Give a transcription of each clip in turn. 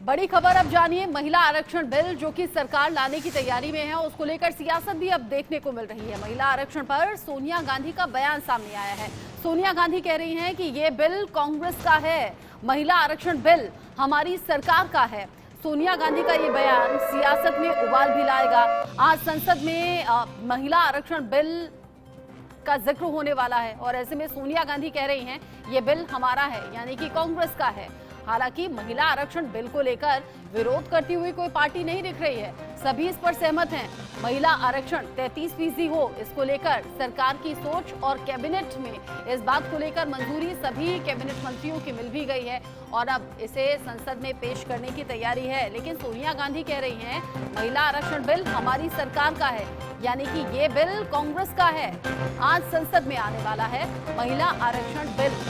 बड़ी खबर अब जानिए, महिला आरक्षण बिल जो कि सरकार लाने की तैयारी में है, उसको लेकर सियासत भी अब देखने को मिल रही है। महिला आरक्षण पर सोनिया गांधी का बयान सामने आया है। सोनिया गांधी कह रही हैं कि ये बिल कांग्रेस का है, महिला आरक्षण बिल हमारी सरकार का है। सोनिया गांधी का ये बयान सियासत में उबाल भी लाएगा। आज संसद में महिला आरक्षण बिल का जिक्र होने वाला है और ऐसे में सोनिया गांधी कह रही हैं ये बिल हमारा है, यानी कि कांग्रेस का है। हालांकि महिला आरक्षण बिल को लेकर विरोध करती हुई कोई पार्टी नहीं दिख रही है, सभी इस पर सहमत हैं। महिला आरक्षण 33% हो, इसको लेकर सरकार की सोच और कैबिनेट में इस बात को लेकर मंजूरी सभी कैबिनेट मंत्रियों की मिल भी गई है और अब इसे संसद में पेश करने की तैयारी है। लेकिन सोनिया गांधी कह रही हैं महिला आरक्षण बिल हमारी सरकार का है, यानी कि ये बिल कांग्रेस का है। आज संसद में आने वाला है महिला आरक्षण बिल।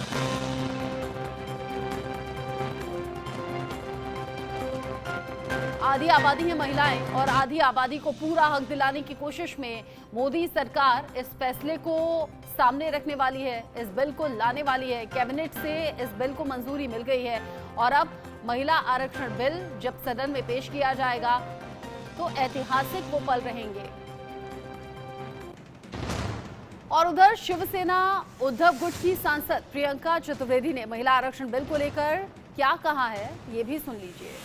आधी आबादी है महिलाएं और आधी आबादी को पूरा हक दिलाने की कोशिश में मोदी सरकार इस फैसले को सामने रखने वाली है, इस बिल को लाने वाली है। कैबिनेट से इस बिल को मंजूरी मिल गई है और अब महिला आरक्षण बिल जब सदन में पेश किया जाएगा तो ऐतिहासिक वो पल रहेंगे। और उधर शिवसेना उद्धव गुट की सांसद प्रियंका चतुर्वेदी ने महिला आरक्षण बिल को लेकर क्या कहा है, ये भी सुन लीजिए।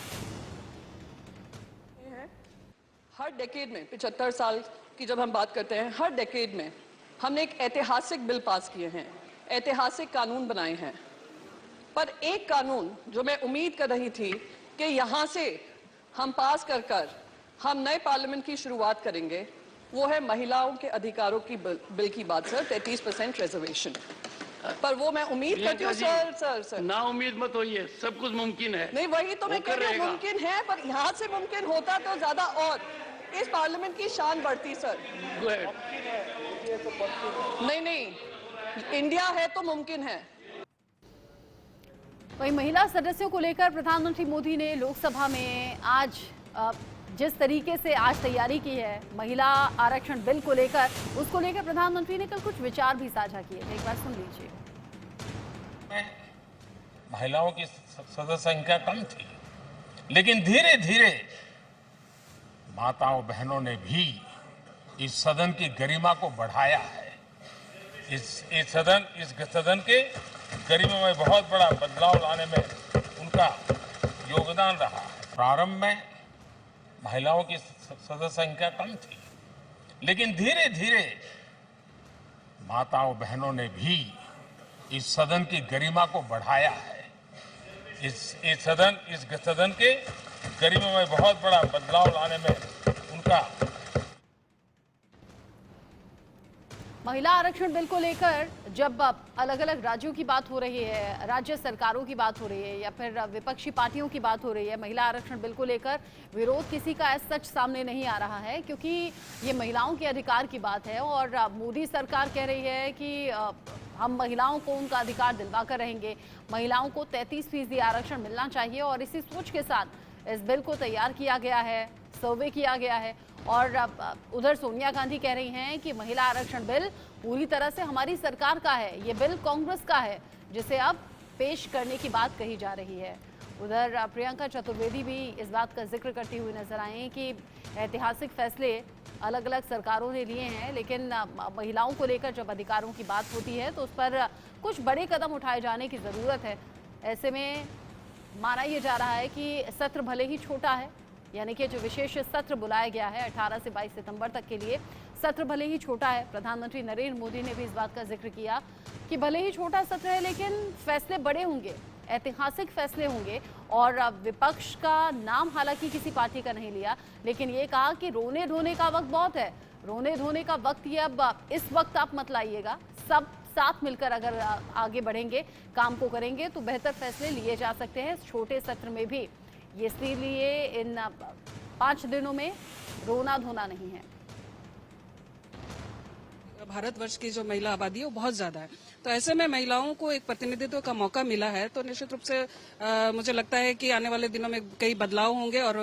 हर डेकेड में 75 साल की जब हम बात करते हैं, हर डेकेड में हमने एक ऐतिहासिक बिल पास किए हैं, ऐतिहासिक कानून बनाए हैं। पर एक कानून जो मैं उम्मीद कर रही थी कि यहाँ से हम पास कर हम नए पार्लियामेंट की शुरुआत करेंगे, वो है महिलाओं के अधिकारों की बिल की बात सर, 33% रिजर्वेशन। पर वो मैं उम्मीद करती हूँ सर ना उम्मीद मत होइए, सब कुछ मुमकिन है। नहीं, वही तो मैं कह रही हूँ, मुमकिन है, पर यहाँ से मुमकिन होता तो ज्यादा और इस पार्लियामेंट की शान बढ़ती सर। नहीं, इंडिया है तो मुमकिन है। वहीं महिला सदस्यों को लेकर प्रधानमंत्री मोदी ने लोकसभा में आज जिस तरीके से आज तैयारी की है महिला आरक्षण बिल को लेकर, उसको लेकर प्रधानमंत्री ने कल कुछ विचार भी साझा किए थे, एक बार सुन लीजिए। महिलाओं की सदस्य संख्या कम थी, लेकिन धीरे धीरे माताओं बहनों ने भी इस सदन की गरिमा को बढ़ाया है। इस सदन के गरिमा में बहुत बड़ा बदलाव लाने में उनका योगदान रहा है। प्रारंभ में महिलाओं की सदस्य संख्या कम थी, लेकिन धीरे धीरे माताओं बहनों ने भी इस सदन की गरिमा को बढ़ाया है। इस सदन के गरिमा में बहुत बड़ा बदलाव लाने में उनका। महिला आरक्षण बिल को लेकर जब अलग अलग राज्यों की बात हो रही है, राज्य सरकारों की बात हो रही है या फिर विपक्षी पार्टियों की बात हो रही है, महिला आरक्षण बिल को लेकर विरोध किसी का सच सामने नहीं आ रहा है, क्योंकि ये महिलाओं के अधिकार की बात है और मोदी सरकार कह रही है कि हम महिलाओं को उनका अधिकार दिलवा कर रहेंगे। महिलाओं को 33% आरक्षण मिलना चाहिए और इसी सोच के साथ इस बिल को तैयार किया गया है, सर्वे किया गया है। और उधर सोनिया गांधी कह रही हैं कि महिला आरक्षण बिल पूरी तरह से हमारी सरकार का है, ये बिल कांग्रेस का है, जिसे अब पेश करने की बात कही जा रही है। उधर प्रियंका चतुर्वेदी भी इस बात का जिक्र करती हुई नजर आई कि ऐतिहासिक फैसले अलग अलग सरकारों ने लिए हैं, लेकिन महिलाओं को लेकर जब अधिकारों की बात होती है तो उस पर कुछ बड़े कदम उठाए जाने की ज़रूरत है। ऐसे में माना यह जा रहा है कि सत्र भले ही छोटा है, यानी कि जो विशेष सत्र बुलाया गया है 18 से 22 सितंबर तक के लिए, सत्र भले ही छोटा है। प्रधानमंत्री नरेंद्र मोदी ने भी इस बात का जिक्र किया कि भले ही छोटा सत्र है लेकिन फैसले बड़े होंगे, ऐतिहासिक फैसले होंगे। और विपक्ष का नाम हालांकि किसी पार्टी का नहीं लिया, लेकिन ये कहा कि रोने धोने का वक्त बहुत है, रोने धोने का वक्त ये अब इस वक्त आप मत लाइएगा, सब साथ मिलकर अगर आगे बढ़ेंगे, काम को करेंगे तो बेहतर फैसले लिए जा सकते हैं छोटे सत्र में भी। ये इसीलिए इन 5 दिनों में रोना धोना नहीं है। भारतवर्ष की जो महिला आबादी है वो बहुत ज्यादा है, तो ऐसे में महिलाओं को एक प्रतिनिधित्व का मौका मिला है, तो निश्चित रूप से मुझे लगता है कि आने वाले दिनों में कई बदलाव होंगे और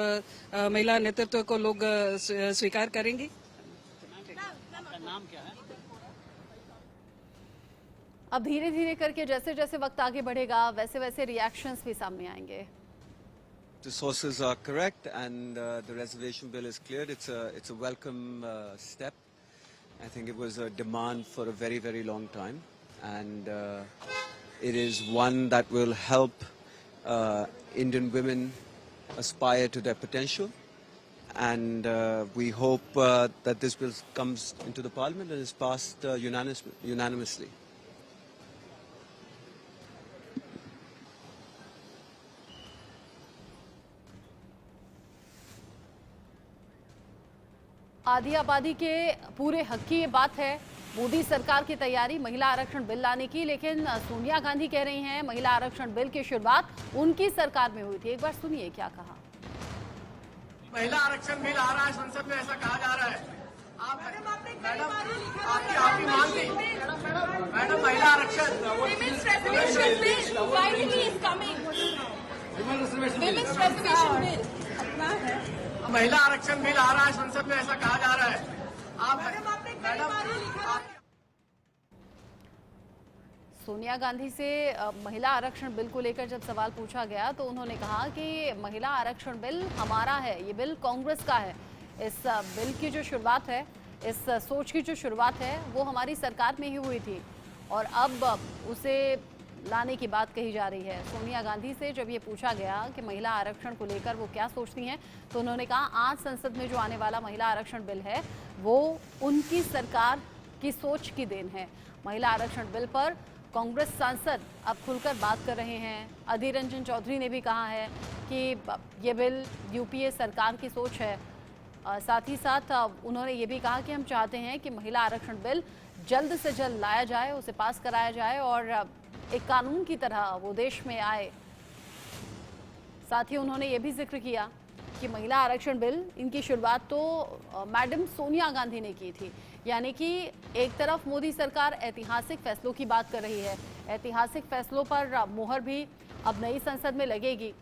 महिला नेतृत्व को लोग स्वीकार करेंगी। नाम क्या है? अब धीरे धीरे करके जैसे जैसे वक्त आगे बढ़ेगा वैसे वैसे रिएक्शंस भी सामने आएंगे। The sources are correct, and the reservation bill is cleared. It's a welcome step. I think it was a demand for a very, very long time, and it is one that will help Indian women aspire to their potential. And we hope that this bill comes into the Parliament and is passed unanimously. आधी आबादी के पूरे हक की ये बात है। मोदी सरकार की तैयारी महिला आरक्षण बिल लाने की, लेकिन सोनिया गांधी कह रही हैं महिला आरक्षण बिल की शुरुआत उनकी सरकार में हुई थी। एक बार सुनिए क्या कहा। महिला आरक्षण बिल आ रहा है संसद में, ऐसा कहा जा रहा है। मैडम आपकी मांग थी मैडम महिला आरक्षण महिला आरक्षण बिल आ रहा है संसद में, ऐसा कहा जा रहा है। सोनिया गांधी से महिला आरक्षण बिल को लेकर जब सवाल पूछा गया तो उन्होंने कहा कि महिला आरक्षण बिल हमारा है, ये बिल कांग्रेस का है। इस बिल की जो शुरुआत है, इस सोच की जो शुरुआत है वो हमारी सरकार में ही हुई थी और अब उसे लाने की बात कही जा रही है। सोनिया गांधी से जब ये पूछा गया कि महिला आरक्षण को लेकर वो क्या सोचती हैं, तो उन्होंने कहा आज संसद में जो आने वाला महिला आरक्षण बिल है वो उनकी सरकार की सोच की देन है। महिला आरक्षण बिल पर कांग्रेस सांसद अब खुलकर बात कर रहे हैं। अधीर रंजन चौधरी ने भी कहा है कि ये बिल यूपीए सरकार की सोच है। साथ ही साथ उन्होंने ये भी कहा कि हम चाहते हैं कि महिला आरक्षण बिल जल्द से जल्द लाया जाए, उसे पास कराया जाए और एक कानून की तरह वो देश में आए। साथ ही उन्होंने ये भी जिक्र किया कि महिला आरक्षण बिल इनकी शुरुआत तो मैडम सोनिया गांधी ने की थी। यानी कि एक तरफ मोदी सरकार ऐतिहासिक फैसलों की बात कर रही है, ऐतिहासिक फैसलों पर मोहर भी अब नई संसद में लगेगी।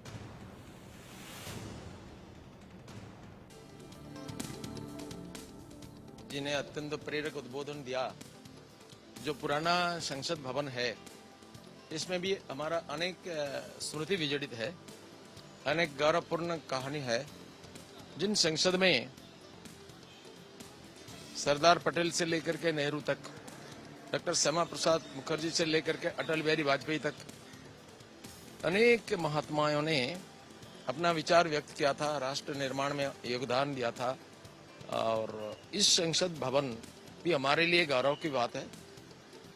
जिन्हें अत्यंत प्रेरक उद्बोधन दिया। जो पुराना संसद भवन है इसमें भी हमारा अनेक स्मृति विजड़ित है, अनेक गौरवपूर्ण कहानी है। जिन संसद में सरदार पटेल से लेकर के नेहरू तक, डॉक्टर श्यामा प्रसाद मुखर्जी से लेकर के अटल बिहारी वाजपेयी तक अनेक महात्माओं ने अपना विचार व्यक्त किया था, राष्ट्र निर्माण में योगदान दिया था। और इस संसद भवन भी हमारे लिए गौरव की बात है।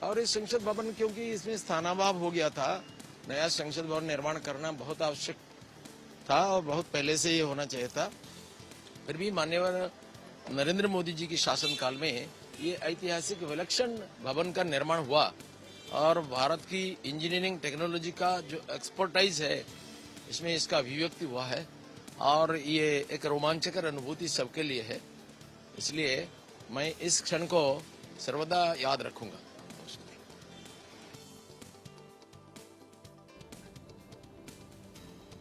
और इस संसद भवन क्योंकि इसमें स्थानाभाव हो गया था, नया संसद भवन निर्माण करना बहुत आवश्यक था और बहुत पहले से ये होना चाहिए था। फिर भी माननीय नरेंद्र मोदी जी की शासनकाल में ये ऐतिहासिक विलक्षण भवन का निर्माण हुआ और भारत की इंजीनियरिंग टेक्नोलॉजी का जो एक्सपर्टाइज है इसमें इसका अभिव्यक्ति हुआ है और ये एक रोमांचकर अनुभूति सबके लिए है। इसलिए मैं इस क्षण को सर्वदा याद रखूंगा।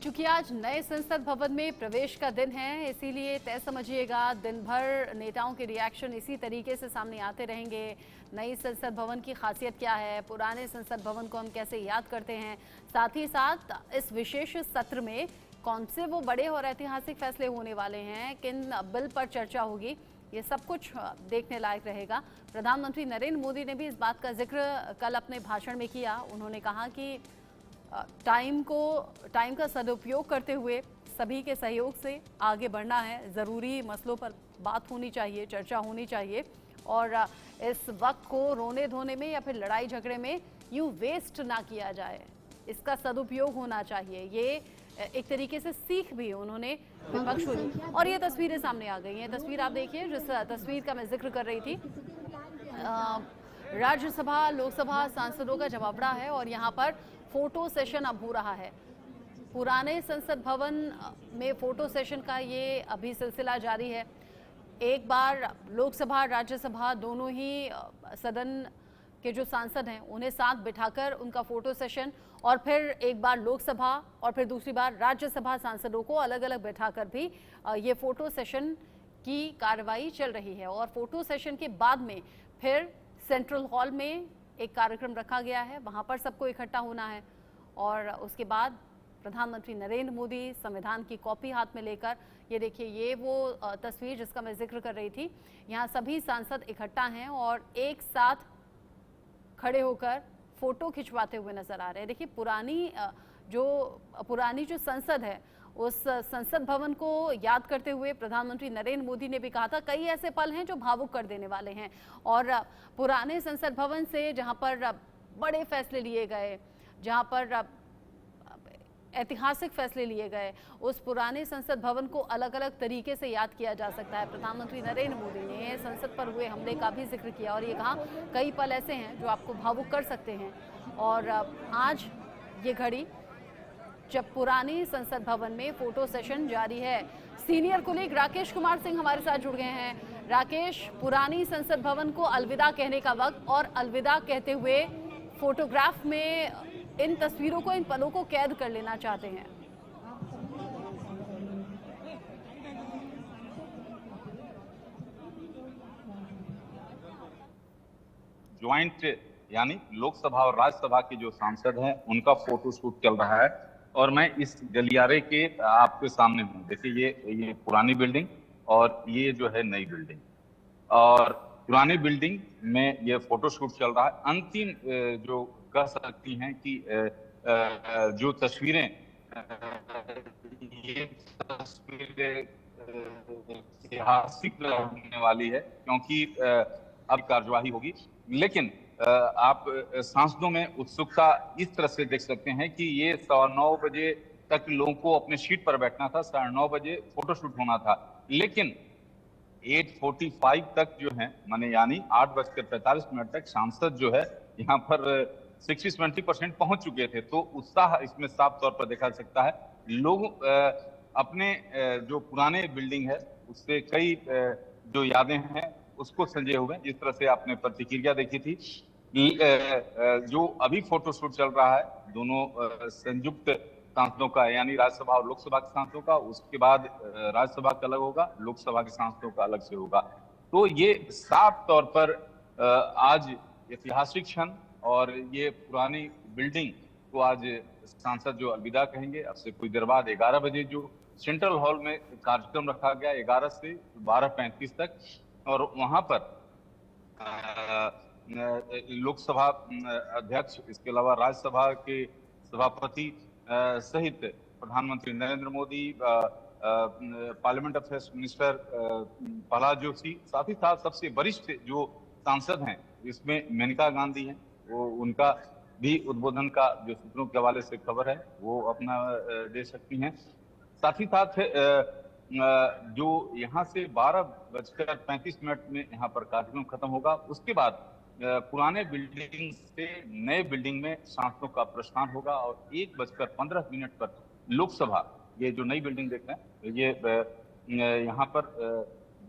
चूंकि आज नए संसद भवन में प्रवेश का दिन है, इसीलिए तय समझिएगा दिन भर नेताओं के रिएक्शन इसी तरीके से सामने आते रहेंगे। नई संसद भवन की खासियत क्या है, पुराने संसद भवन को हम कैसे याद करते हैं, साथ ही साथ इस विशेष सत्र में कौन से वो बड़े और ऐतिहासिक फैसले होने वाले हैं, किन बिल पर चर्चा होगी, ये सब कुछ देखने लायक रहेगा। प्रधानमंत्री नरेंद्र मोदी ने भी इस बात का जिक्र कल अपने भाषण में किया। उन्होंने कहा कि टाइम का सदुपयोग करते हुए सभी के सहयोग से आगे बढ़ना है। ज़रूरी मसलों पर बात होनी चाहिए, चर्चा होनी चाहिए और इस वक्त को रोने धोने में या फिर लड़ाई झगड़े में यूँ वेस्ट ना किया जाए, इसका सदुपयोग होना चाहिए। ये एक तरीके से सीख भी उन्होंने विपक्ष को दी। और ये तस्वीरें सामने आ गई हैं। तस्वीर आप देखिए, जिस तस्वीर का मैं जिक्र कर रही थी, राज्यसभा लोकसभा सांसदों का जमावड़ा है और यहाँ पर फोटो सेशन अब हो रहा है। पुराने संसद भवन में फोटो सेशन का ये अभी सिलसिला जारी है। एक बार लोकसभा राज्यसभा दोनों ही सदन के जो सांसद हैं उन्हें साथ बिठाकर उनका फोटो सेशन, और फिर एक बार लोकसभा और फिर दूसरी बार राज्यसभा सांसदों को अलग अलग बैठाकर भी ये फोटो सेशन की कार्रवाई चल रही है। और फोटो सेशन के बाद में फिर सेंट्रल हॉल में एक कार्यक्रम रखा गया है, वहाँ पर सबको इकट्ठा होना है और उसके बाद प्रधानमंत्री नरेंद्र मोदी संविधान की कॉपी हाथ में लेकर, ये देखिए ये वो तस्वीर जिसका मैं जिक्र कर रही थी। यहाँ सभी सांसद इकट्ठा हैं और एक साथ खड़े होकर फोटो खिंचवाते हुए नजर आ रहे हैं। देखिए पुरानी जो संसद है, उस संसद भवन को याद करते हुए प्रधानमंत्री नरेंद्र मोदी ने भी कहा था कई ऐसे पल हैं जो भावुक कर देने वाले हैं। और पुराने संसद भवन से जहां पर बड़े फैसले लिए गए, जहां पर ऐतिहासिक फैसले लिए गए, उस पुराने संसद भवन को अलग अलग तरीके से याद किया जा सकता है। प्रधानमंत्री नरेंद्र मोदी ने संसद पर हुए हमले का भी जिक्र किया और ये कहा कई पल ऐसे हैं जो आपको भावुक कर सकते हैं। और आज ये घड़ी जब पुरानी संसद भवन में फोटो सेशन जारी है। सीनियर कुलीग राकेश कुमार सिंह हमारे साथ जुड़ गए हैं। राकेश, पुरानी संसद भवन को अलविदा कहने का वक्त, और अलविदा कहते हुए फोटोग्राफ में इन तस्वीरों को, इन पलों को कैद कर लेना चाहते हैं। ज्वाइंट यानी लोकसभा और राज्यसभा के जो सांसद हैं उनका फोटो शूट चल रहा है और मैं इस गलियारे के आपके सामने हूँ। देखिए ये पुरानी बिल्डिंग और ये जो है नई बिल्डिंग, और पुरानी बिल्डिंग में ये फोटो शूट चल रहा है। अंतिम जो कह सकती हैं कि जो तस्वीरें, ये तस्वीरें ऐतिहासिक होने वाली है क्योंकि अब कार्यवाही होगी। लेकिन आप सांसदों में उत्सुकता इस तरह से देख सकते हैं कि ये 9:15 बजे तक लोगों को अपने सीट पर बैठना था, 9:30 बजे फोटोशूट होना था, लेकिन 8:45 तक जो है माने यानी 8:45 तक सांसद जो है यहाँ पर 60-70% पहुंच चुके थे। तो उत्साह इसमें साफ तौर पर देखा जा सकता है। लोग अपने जो पुराने बिल्डिंग है उससे कई जो यादें हैं उसको संजोए हुए, जिस तरह से आपने प्रतिक्रिया देखी थी। जो अभी फोटोशूट चल रहा है दोनों संयुक्त सांसदों का, यानी राज्यसभा और लोकसभा के सांसदों का, उसके बाद राज्यसभा का अलग होगा, लोकसभा के सांसदों का अलग से होगा। तो ये साफ तौर पर आज ऐतिहासिक क्षण, और ये पुरानी बिल्डिंग को आज सांसद जो अलविदा कहेंगे। अब से कुछ देर बाद 11 बजे जो सेंट्रल हॉल में कार्यक्रम रखा गया 11 से 12:35 तक, और वहां पर लोकसभा अध्यक्ष, इसके अलावा राज्यसभा के सभापति सहित प्रधानमंत्री Narendra Modi, parliament affairs minister Prahlad Joshi, साथ ही साथ सबसे वरिष्ठ जो सांसद हैं इसमें मेनका गांधी हैं, वो उनका भी उद्बोधन का जो सूत्रों के हवाले से खबर है वो अपना दे सकती हैं। साथ ही साथ जो यहाँ से 12:35 में यहाँ पर कार्यक्रम खत्म होगा। उसके बाद पुराने बिल्डिंग से नए बिल्डिंग में सांसदों का प्रस्थान होगा और 1:15 पर लोकसभा, ये जो नई बिल्डिंग देख रहे हैं, ये यहाँ पर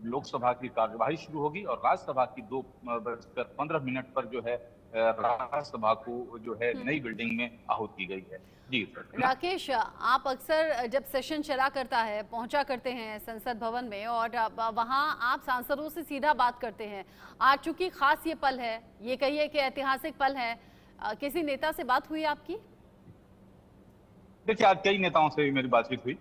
लोकसभा की कार्यवाही शुरू होगी और राज्यसभा की 2:15 पर जो है राज्यसभा को जो है नई बिल्डिंग में आहूत की गई है। जी राकेश, आप अक्सर जब सेशन चला करता है पहुंचा करते हैं संसद भवन में और वहां आप सांसदों से सीधा बात करते हैं। आज चूंकि खास ये पल है, ये कहिए कि ऐतिहासिक पल है, किसी नेता से बात हुई आपकी? देखिए, आज कई नेताओं से मेरी बातचीत हुई।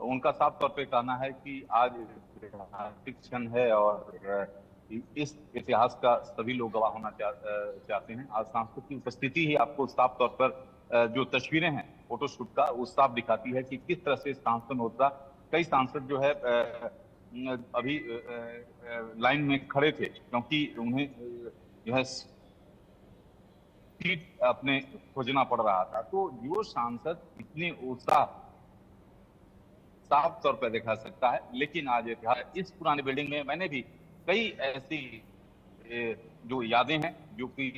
उनका साफ तौर पे कहना है कि आज ऐतिहासिक क्षण है और इस इतिहास का सभी लोग गवाह होना चाहते हैं। आज सांसदों की उपस्थिति ही आपको साफ तौर पर जो तस्वीरें हैं फोटोशूट का, वो साफ दिखाती है कि किस तरह से सांसद होता। कई सांसद जो है अभी लाइन में खड़े थे क्योंकि उन्हें जो है सीट अपने खोजना पड़ रहा था। तो जो सांसद इतने उत्साह साफ तौर पर दिखा सकता है। लेकिन आज इस पुरानी बिल्डिंग में मैंने भी कई ऐसी जो यादें हैं जो कि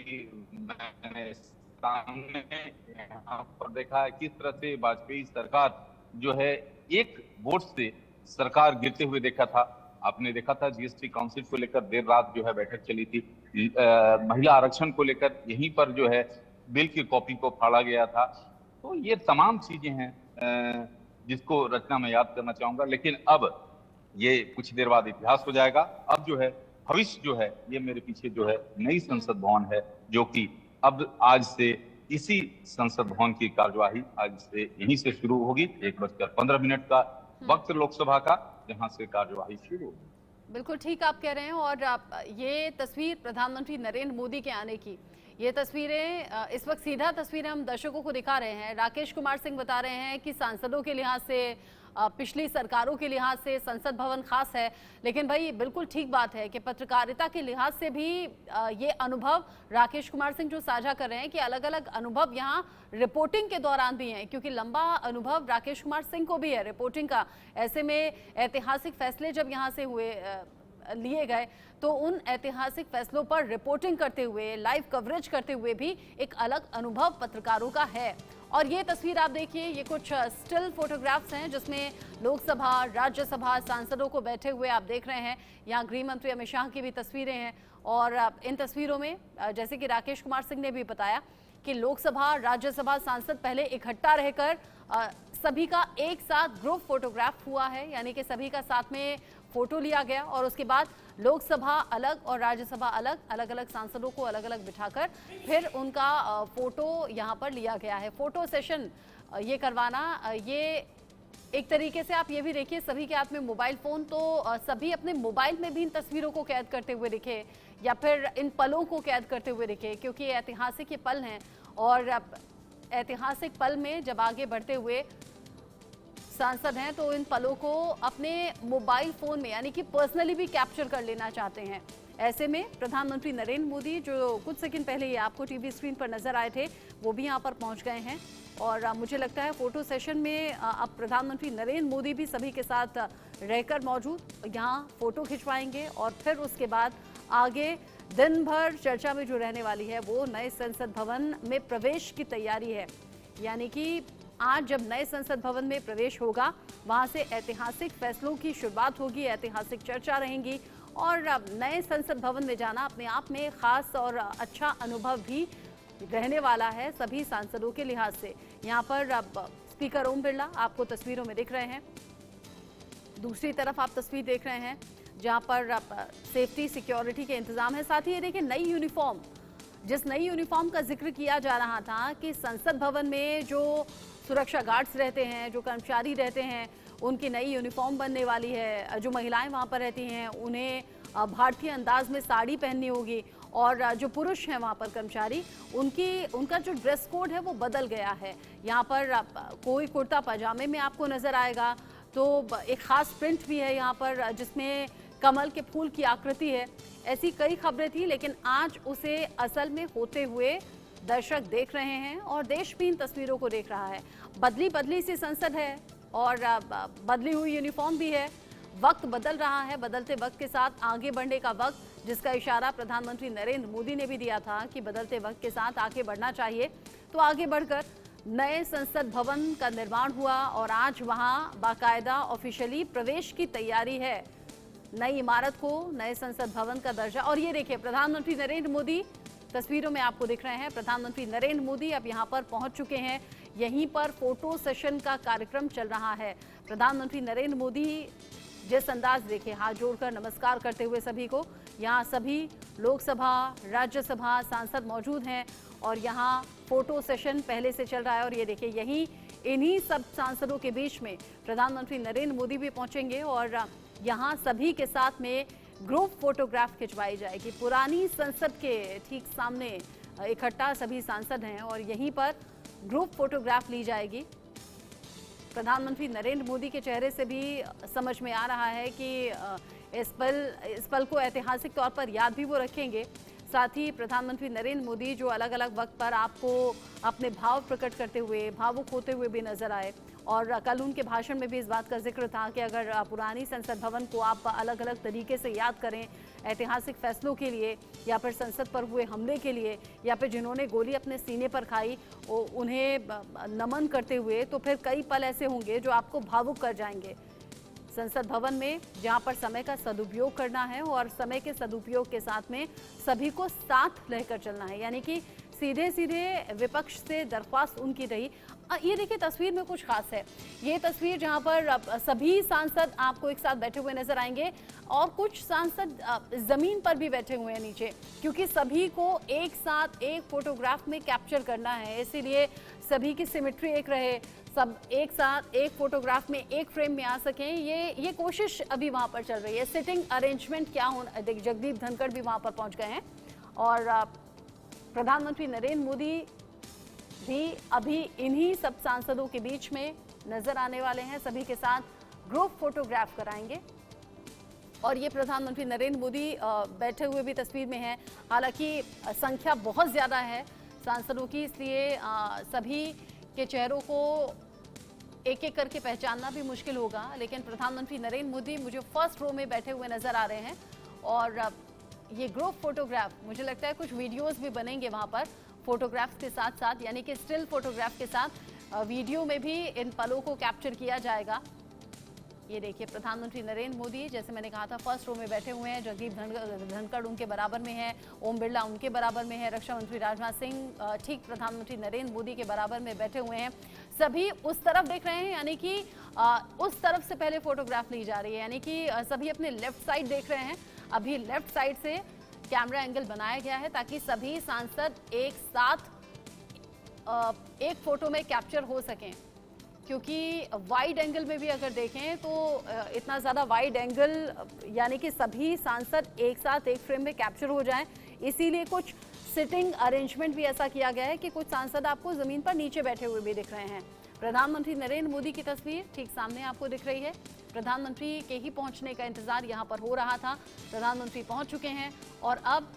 मैंने सामने यहाँ पर देखा है, किस तरह से वाजपेयी सरकार जो है एक वोट से सरकार गिरते हुए देखा था। आपने देखा था जीएसटी काउंसिल को लेकर देर रात जो है बैठक चली थी, महिला आरक्षण को लेकर यहीं पर जो है बिल की कॉपी को फाड़ा गया था। तो ये तमाम चीजें हैं जिसको रचना में याद करना चाहूंगा। लेकिन अब ये कुछ देर बाद इतिहास हो जाएगा। अब जो है भविष्य जो है, ये मेरे पीछे जो है नई संसद भवन है जो कि अब आज से इसी संसद भवन की कार्यवाही आज से यहीं से शुरू होगी। 1:15 का वक्त लोकसभा का, जहां से कार्यवाही शुरू होगी। बिल्कुल ठीक आप कह रहे हैं। और ये तस्वीर प्रधानमंत्री नरेंद्र मोदी के आने की, ये तस्वीरें इस वक्त सीधा तस्वीरें हम दर्शकों को दिखा रहे हैं। राकेश कुमार सिंह बता रहे हैं कि सांसदों के लिहाज से, पिछली सरकारों के लिहाज से संसद भवन खास है, लेकिन भाई बिल्कुल ठीक बात है कि पत्रकारिता के लिहाज से भी ये अनुभव राकेश कुमार सिंह जो साझा कर रहे हैं कि अलग अलग अनुभव यहाँ रिपोर्टिंग के दौरान भी हैं, क्योंकि लंबा अनुभव राकेश कुमार सिंह को भी है रिपोर्टिंग का। ऐसे में ऐतिहासिक फैसले जब यहाँ से लिए गए तो उन ऐतिहासिक फैसलों पर रिपोर्टिंग करते हुए, लाइव कवरेज करते हुए भी एक अलग अनुभव पत्रकारों का है। और ये तस्वीर आप देखिए, ये कुछ स्टिल फोटोग्राफ्स हैं जिसमें लोकसभा, राज्यसभा सांसदों को बैठे हुए आप देख रहे हैं। यहाँ गृह मंत्री अमित शाह की भी तस्वीरें हैं। और इन तस्वीरों में जैसे कि राकेश कुमार सिंह ने भी बताया कि लोकसभा, राज्यसभा सांसद पहले इकट्ठा रहकर सभी का एक साथ ग्रुप फोटोग्राफ हुआ है, यानी कि सभी का साथ में फोटो लिया गया। और उसके बाद लोकसभा अलग और राज्यसभा अलग, अलग अलग सांसदों को अलग अलग बिठाकर फिर उनका फोटो यहाँ पर लिया गया है। फोटो सेशन ये करवाना, ये एक तरीके से आप ये भी देखिए सभी के हाथ में मोबाइल फोन, तो सभी अपने मोबाइल में भी इन तस्वीरों को कैद करते हुए दिखे या फिर इन पलों को कैद करते हुए दिखे, क्योंकि ये ऐतिहासिक ये पल हैं। और ऐतिहासिक पल में जब आगे बढ़ते हुए सांसद हैं तो इन पलों को अपने मोबाइल फोन में यानी कि पर्सनली भी कैप्चर कर लेना चाहते हैं। ऐसे में प्रधानमंत्री नरेंद्र मोदी जो कुछ सेकंड पहले ही आपको टीवी स्क्रीन पर नजर आए थे, वो भी यहां पर पहुंच गए हैं। और मुझे लगता है फोटो सेशन में अब प्रधानमंत्री नरेंद्र मोदी भी सभी के साथ रहकर मौजूद यहां फोटो खिंचवाएंगे। और फिर उसके बाद आगे दिन भर चर्चा में जो रहने वाली है वो नए संसद भवन में प्रवेश की तैयारी है। यानी कि आज जब नए संसद भवन में प्रवेश होगा, वहां से ऐतिहासिक फैसलों की शुरुआत होगी, ऐतिहासिक चर्चा रहेंगी। और नए संसद भवन में जाना अपने आप में खास और अच्छा अनुभव भी रहने वाला है सभी सांसदों के लिहाज से। यहाँ पर अब स्पीकर ओम बिरला आपको तस्वीरों में दिख रहे हैं। दूसरी तरफ आप तस्वीर देख रहे हैं जहाँ पर सेफ्टी सिक्योरिटी के इंतजाम है। साथ ही ये देखिए नई यूनिफॉर्म, जिस नई यूनिफॉर्म का जिक्र किया जा रहा था कि संसद भवन में जो सुरक्षा गार्ड्स रहते हैं, जो कर्मचारी रहते हैं, उनकी नई यूनिफॉर्म बनने वाली है। जो महिलाएं वहां पर रहती हैं उन्हें भारतीय अंदाज में साड़ी पहननी होगी। और जो पुरुष हैं वहां पर कर्मचारी, उनका जो ड्रेस कोड है वो बदल गया है। यहाँ पर कोई कुर्ता पजामे में आपको नजर आएगा, तो एक खास प्रिंट भी है यहाँ पर जिसमें कमल के फूल की आकृति है। ऐसी कई खबरें थी, लेकिन आज उसे असल में होते हुए दर्शक देख रहे हैं और देश भी इन तस्वीरों को देख रहा है। बदली सी संसद है और बदली हुई यूनिफॉर्म भी है। वक्त बदल रहा है, बदलते वक्त के साथ आगे बढ़ने का वक्त, जिसका इशारा प्रधानमंत्री नरेंद्र मोदी ने भी दिया था कि बदलते वक्त के साथ आगे बढ़ना चाहिए। तो आगे बढ़कर नए संसद भवन का निर्माण हुआ और आज वहां बाकायदा ऑफिशियली प्रवेश की तैयारी है। नई इमारत को, नए संसद भवन का दर्जा। और ये देखिए प्रधानमंत्री नरेंद्र मोदी तस्वीरों में आपको दिख रहे हैं। प्रधानमंत्री नरेंद्र मोदी अब यहां पर पहुंच चुके हैं। यहीं पर फोटो सेशन का कार्यक्रम चल रहा है। प्रधानमंत्री नरेंद्र मोदी जिस अंदाज देखिए, हाथ जोड़कर नमस्कार करते हुए सभी को, यहाँ सभी लोकसभा, राज्यसभा सांसद मौजूद हैं और यहाँ फोटो सेशन पहले से चल रहा है। और ये देखिए यहीं इन्हीं सब सांसदों के बीच में प्रधानमंत्री नरेंद्र मोदी भी पहुंचेंगे और यहाँ सभी के साथ में ग्रुप फोटोग्राफ खिंचवाई जाएगी। पुरानी संसद के ठीक सामने इकट्ठा सभी सांसद हैं और यहीं पर ग्रुप फोटोग्राफ ली जाएगी। प्रधानमंत्री नरेंद्र मोदी के चेहरे से भी समझ में आ रहा है कि इस पल को ऐतिहासिक तौर पर याद भी वो रखेंगे। साथ ही प्रधानमंत्री नरेंद्र मोदी जो अलग अलग वक्त पर आपको अपने भाव प्रकट करते हुए, भावुक होते हुए भी नजर आए। और कल उनके भाषण में भी इस बात का जिक्र था कि अगर पुरानी संसद भवन को आप अलग अलग तरीके से याद करें, ऐतिहासिक फैसलों के लिए या फिर संसद पर हुए हमले के लिए या फिर जिन्होंने गोली अपने सीने पर खाई उन्हें नमन करते हुए, तो फिर कई पल ऐसे होंगे जो आपको भावुक कर जाएंगे। संसद भवन में जहां पर समय का सदुपयोग करना है और समय के सदुपयोग के साथ में सभी को साथ रहकर चलना है, यानी कि सीधे सीधे विपक्ष से दरख्वास्त उनकी रही। ये देखिए तस्वीर में कुछ खास है। ये तस्वीर जहां पर सभी सांसद आपको एक साथ बैठे हुए नजर आएंगे। और कुछ सांसद जमीन पर भी बैठे हुए हैं नीचे, क्योंकि सभी को एक साथ एक फोटोग्राफ में कैप्चर करना है, इसीलिए सभी की सिमेट्री एक रहे, सब एक साथ एक फोटोग्राफ में एक फ्रेम में आ सकें, ये कोशिश अभी वहां पर चल रही है। सिटिंग अरेंजमेंट क्या होना, जगदीप धनखड़ भी वहां पर पहुंच गए हैं और प्रधानमंत्री नरेंद्र मोदी भी अभी इन्हीं सब सांसदों के बीच में नजर आने वाले हैं, सभी के साथ ग्रुप फोटोग्राफ कराएंगे। और ये प्रधानमंत्री नरेंद्र मोदी बैठे हुए भी तस्वीर में हैं। हालांकि संख्या बहुत ज़्यादा है सांसदों की, इसलिए सभी के चेहरों को एक एक करके पहचानना भी मुश्किल होगा, लेकिन प्रधानमंत्री नरेंद्र मोदी मुझे फर्स्ट रो में बैठे हुए नजर आ रहे हैं। और ये ग्रुप फोटोग्राफ, मुझे लगता है कुछ वीडियोस भी बनेंगे वहाँ पर फोटोग्राफ्स के साथ साथ, यानी कि स्टिल फोटोग्राफ के साथ वीडियो में भी इन पलों को कैप्चर किया जाएगा। ये देखिए प्रधानमंत्री नरेंद्र मोदी, जैसे मैंने कहा था, फर्स्ट रो में बैठे हुए हैं। जगदीप धनखड़ उनके बराबर में है, ओम बिरला उनके बराबर में है, रक्षा मंत्री राजनाथ सिंह ठीक प्रधानमंत्री नरेंद्र मोदी के बराबर में बैठे हुए हैं। सभी उस तरफ देख रहे हैं, यानी कि उस तरफ से पहले फोटोग्राफ ली जा रही है, यानी कि सभी अपने लेफ्ट साइड देख रहे हैं। अभी लेफ्ट साइड से कैमरा एंगल बनाया गया है ताकि सभी सांसद एक साथ एक फोटो में कैप्चर हो सकें, क्योंकि वाइड एंगल में भी अगर देखें तो इतना ज़्यादा वाइड एंगल, यानी कि सभी सांसद एक साथ एक फ्रेम में कैप्चर हो जाएं, इसीलिए कुछ सिटिंग अरेंजमेंट भी ऐसा किया गया है कि कुछ सांसद आपको ज़मीन पर नीचे बैठे हुए भी दिख रहे हैं। प्रधानमंत्री नरेंद्र मोदी की तस्वीर ठीक सामने आपको दिख रही है। प्रधानमंत्री के ही पहुंचने का इंतजार यहाँ पर हो रहा था। प्रधानमंत्री पहुंच चुके हैं और अब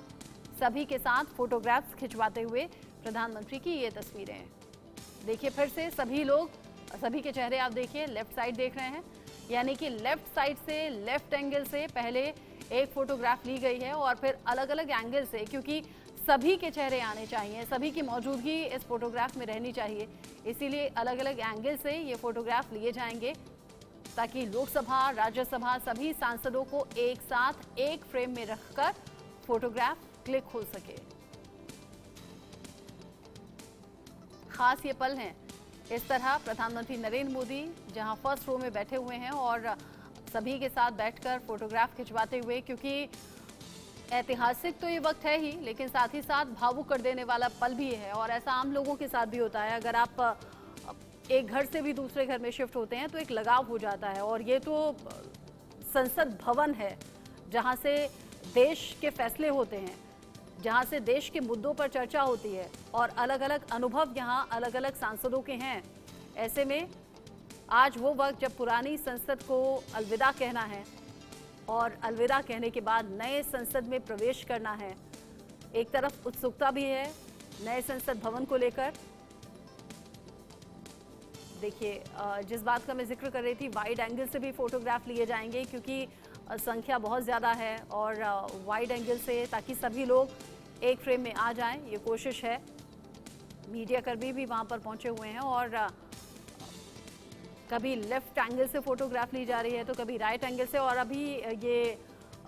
सभी के साथ फोटोग्राफ्स खिंचवाते हुए प्रधानमंत्री की ये तस्वीरें देखिए। फिर से सभी लोग, सभी के चेहरे आप देखिए, लेफ्ट साइड देख रहे हैं, यानी कि लेफ्ट साइड से लेफ्ट एंगल से पहले एक फोटोग्राफ ली गई है और फिर अलग अलग एंगल से, क्योंकि सभी के चेहरे आने चाहिए, सभी की मौजूदगी इस फोटोग्राफ में रहनी चाहिए, इसीलिए अलग अलग एंगल से ये फोटोग्राफ लिए जाएंगे ताकि लोकसभा, राज्यसभा सभी सांसदों को एक साथ एक फ्रेम में रखकर फोटोग्राफ क्लिक हो सके। खास ये पल हैं। इस तरह प्रधानमंत्री नरेंद्र मोदी जहां फर्स्ट रो में बैठे हुए हैं और सभी के साथ बैठकर फोटोग्राफ खिंचवाते हुए, क्योंकि ऐतिहासिक तो ये वक्त है ही, लेकिन साथ ही साथ भावुक कर देने वाला पल भी है और ऐसा आम लोगों के साथ भी होता है। अगर आप एक घर से भी दूसरे घर में शिफ्ट होते हैं तो एक लगाव हो जाता है, और ये तो संसद भवन है जहां से देश के फैसले होते हैं, जहां से देश के मुद्दों पर चर्चा होती है और अलग अलग अनुभव यहां अलग अलग सांसदों के हैं। ऐसे में आज वो वक्त जब पुरानी संसद को अलविदा कहना है और अलविदा कहने के बाद नए संसद में प्रवेश करना है। एक तरफ उत्सुकता भी है नए संसद भवन को लेकर। देखिए, जिस बात का मैं जिक्र कर रही थी, वाइड एंगल से भी फोटोग्राफ लिए जाएंगे क्योंकि संख्या बहुत ज़्यादा है और वाइड एंगल से, ताकि सभी लोग एक फ्रेम में आ जाएं, ये कोशिश है। मीडिया कर्मी भी वहाँ पर पहुँचे हुए हैं और कभी लेफ्ट एंगल से फोटोग्राफ ली जा रही है तो कभी राइट एंगल से, और अभी ये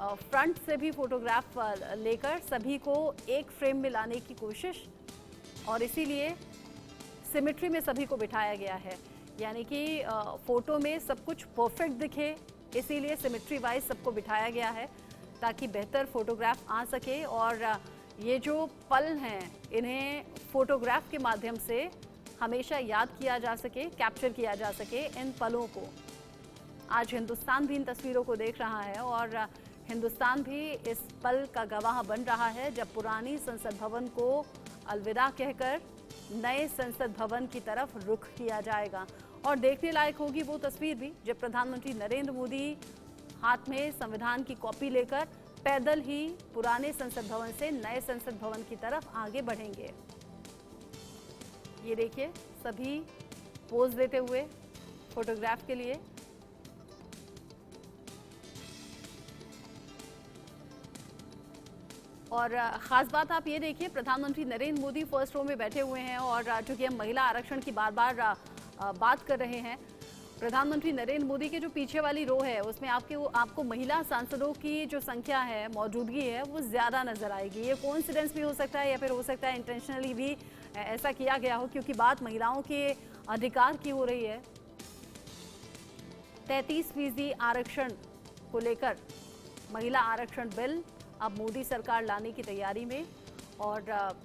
फ्रंट से भी फोटोग्राफ लेकर सभी को एक फ्रेम में लाने की कोशिश, और इसीलिए सिमेट्री में सभी को बिठाया गया है, यानी कि फोटो में सब कुछ परफेक्ट दिखे, इसीलिए सिमेट्री वाइज सबको बिठाया गया है ताकि बेहतर फोटोग्राफ आ सके। और ये जो पल हैं इन्हें फोटोग्राफ के माध्यम से हमेशा याद किया जा सके, कैप्चर किया जा सके इन पलों को। आज हिंदुस्तान भी इन तस्वीरों को देख रहा है और हिंदुस्तान भी इस पल का गवाह बन रहा है जब पुरानी संसद भवन को अलविदा कहकर नए संसद भवन की तरफ रुख किया जाएगा। और देखने लायक होगी वो तस्वीर भी जब प्रधानमंत्री नरेंद्र मोदी हाथ में संविधान की कॉपी लेकर पैदल ही पुराने संसद भवन से नए संसद भवन की तरफ आगे बढ़ेंगे। ये देखिए, सभी पोज देते हुए फोटोग्राफ के लिए। और ख़ास बात आप ये देखिए, प्रधानमंत्री नरेंद्र मोदी फर्स्ट रो में बैठे हुए हैं और चूंकि हम महिला आरक्षण की बार बार बात कर रहे हैं, प्रधानमंत्री नरेंद्र मोदी के जो पीछे वाली रो है उसमें आपको महिला सांसदों की जो संख्या है, मौजूदगी है, वो ज़्यादा नज़र आएगी। ये कोइंसिडेंस भी हो सकता है या फिर हो सकता है इंटेंशनली भी ऐसा किया गया हो, क्योंकि बात महिलाओं के अधिकार की हो रही है। 33% आरक्षण को लेकर महिला आरक्षण बिल अब मोदी सरकार लाने की तैयारी में, और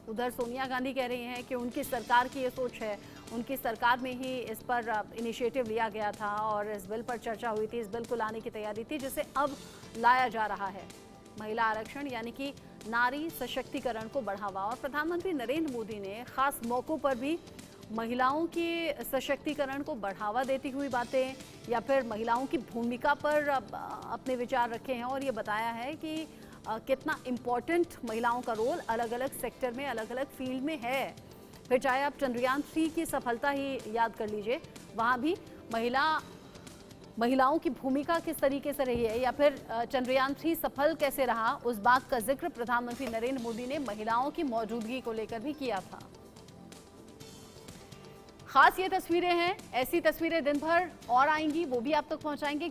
उधर सोनिया गांधी कह रही हैं कि उनकी सरकार की ये सोच है, उनकी सरकार में ही इस पर इनिशिएटिव लिया गया था और इस बिल पर चर्चा हुई थी, इस बिल को लाने की तैयारी थी, जिसे अब लाया जा रहा है। महिला आरक्षण यानी कि नारी सशक्तिकरण को बढ़ावा। और प्रधानमंत्री नरेंद्र मोदी ने खास मौकों पर भी महिलाओं के सशक्तिकरण को बढ़ावा देती हुई बातें या फिर महिलाओं की भूमिका पर अपने विचार रखे हैं और ये बताया है कि कितना इम्पोर्टेंट महिलाओं का रोल अलग अलग सेक्टर में, अलग अलग फील्ड में है। फिर चाहे आप चंद्रयान 3 की सफलता ही याद कर लीजिए, वहाँ भी महिलाओं की भूमिका किस तरीके से रही है, या फिर चंद्रयान 3 सफल कैसे रहा, उस बात का जिक्र प्रधानमंत्री नरेंद्र मोदी ने महिलाओं की मौजूदगी को लेकर भी किया था। खास ये तस्वीरें हैं, ऐसी तस्वीरें दिन भर और आएंगी, वो भी आप तक पहुंचाएंगे।